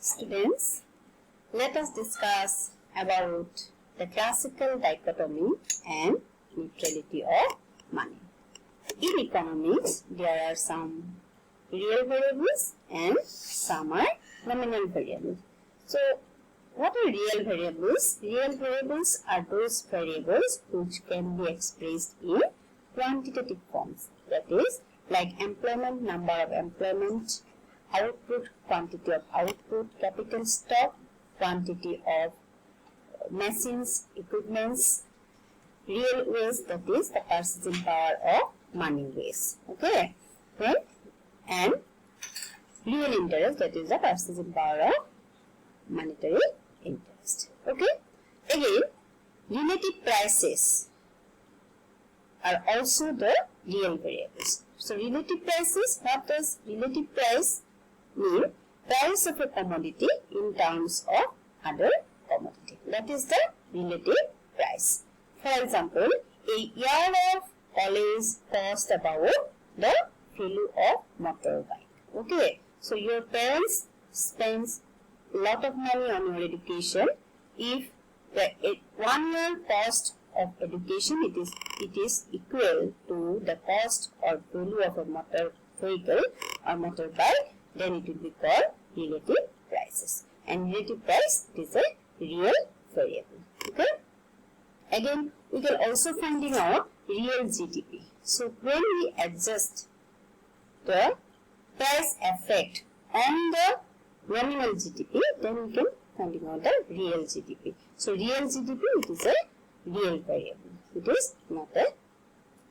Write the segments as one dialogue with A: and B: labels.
A: Students, let us discuss about the classical dichotomy and neutrality of money. In economics, there are some real variables and some are nominal variables. So, what are real variables? Real variables are those variables which can be expressed in quantitative forms. That is, like employment, number of employment, output, quantity of output, capital stock, quantity of machines, equipments, real waste, that is the purchasing power of money waste. Okay, right? And real interest, that is the purchasing power of monetary interest. Okay, again, relative prices are also the real variables. So, relative prices, what does relative price mean? Price of a commodity in terms of other commodity. That is the relative price. For example, a year of college cost about the value of motorbike. Okay, so your parents spends lot of money on your education. If the 1 year cost of education it is equal to the cost or value of a motor vehicle or motorbike, then it will be called relative prices. And relative price is a real variable. Okay. Again, we can also finding out real GDP. So when we adjust the price effect on the nominal GDP, then we can finding out the real GDP. So real GDP, it is a real variable. It is not a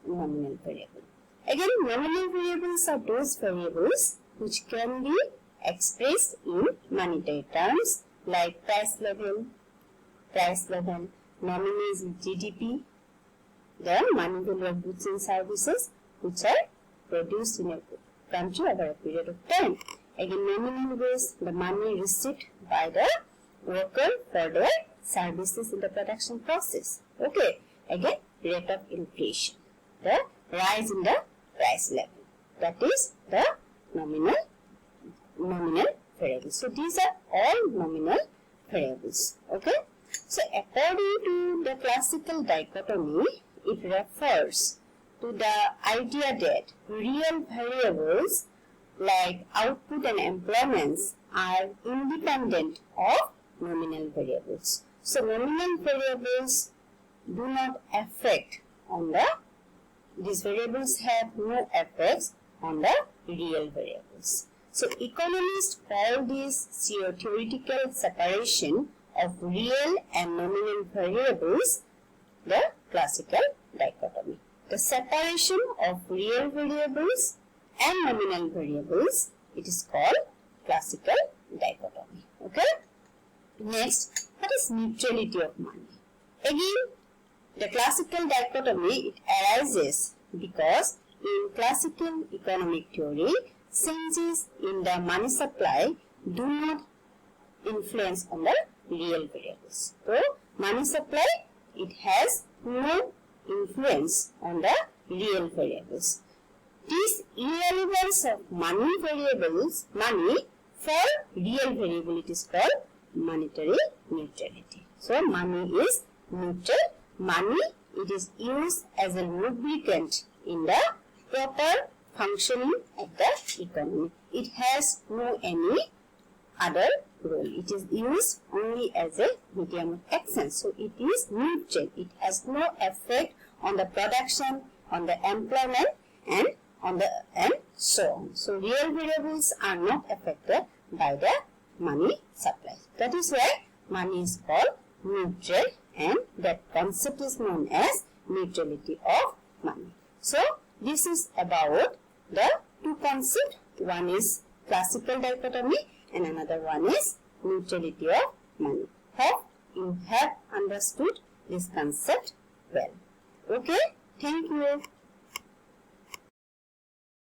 A: nominal variable. Again, nominal variables are those variables which can be expressed in monetary terms like price level, nominal is GDP, the money value of goods and services which are produced in a country over a period of time. Again, nominal is the money received by the worker for their services in the production process. Okay. Again, rate of inflation, the rise in the price level. That is the nominal variables. So these are all nominal variables. Okay. So according to the classical dichotomy, it refers to the idea that real variables like output and employments are independent of nominal variables. So nominal variables do not affect on these variables have no effects on the real variables. So economists call this theoretical separation of real and nominal variables the classical dichotomy. The separation of real variables and nominal variables, it is called classical dichotomy. Okay. Next, what is neutrality of money? Again, the classical dichotomy, it arises because in classical economic theory, changes in the money supply do not influence on the real variables. So, money supply, it has no influence on the real variables. This irrelevance of money for real variable, it is called monetary neutrality. So, money is neutral. Money, it is used as a lubricant in the proper functioning of the economy. It has no any other role. It is used only as a medium of exchange. So, it is neutral. It has no effect on the production, on the employment and so on. So, real variables are not affected by the money supply. That is why money is called neutral, and that concept is known as neutrality of money. So, this is about the two concepts. One is classical dichotomy and another one is neutrality of money. Hope you have understood this concept well. Okay, thank you.